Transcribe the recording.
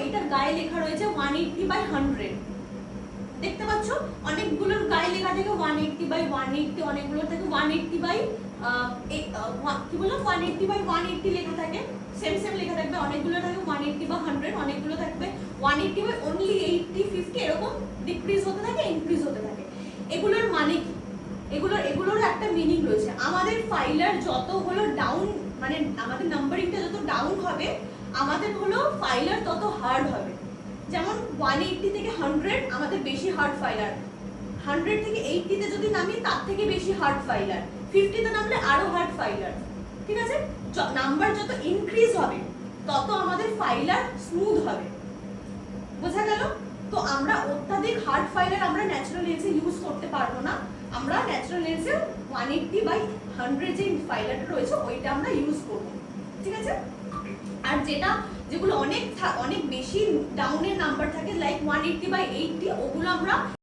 এটার গায়ে লেখা রয়েছে 180/100, দেখতে পাচ্ছ অনেকগুলোর গায়ে লেখা থাকে 180/180, অনেকগুলো থাকে 180 কি বললাম 180/180 লেখা থাকে, সেম সেম লেখা থাকবে, অনেকগুলো থাকবে 180/100, অনেকগুলো থাকবে 180/only 80 50, এরকম ডিক্রিজ হতে থাকে ইনক্রিজ হতে থাকে। এগুলোর মানে কি, এগুলোর একটা মিনিং রয়েছে। আমাদের ফাইলার যত হলো ডাউন, মানে আমাদের নাম্বারিংটা যত ডাউন হবে আমাদের হলো ফাইলার তত হার্ড হবে। যেমন 180 থেকে 100 আমাদের বেশি হার্ড ফাইলার, 100 থেকে 80 তে যদি নামি তার থেকে বেশি হার্ড ফাইলার, 50 তে নামলে আরো হার্ড ফাইলার, ঠিক আছে। নাম্বার যত ইনক্রিজ হবে তত আমাদের ফাইলার স্মুথ হবে, বোঝা গেল? তো আমরা অত্যাধিক হার্ড ফাইলার আমরা ন্যাচারাল লেন্সে ইউজ করতে পারবো না, আমরা ন্যাচারাল লেন্সে 180/100 যে ফাইলারটা রয়েছে ওইটা আমরা ইউজ করব, ঠিক আছে। আর যেগুলো অনেক বেশি ডাউনের নাম্বার থাকে লাইক 180/80, ওগুলো আমরা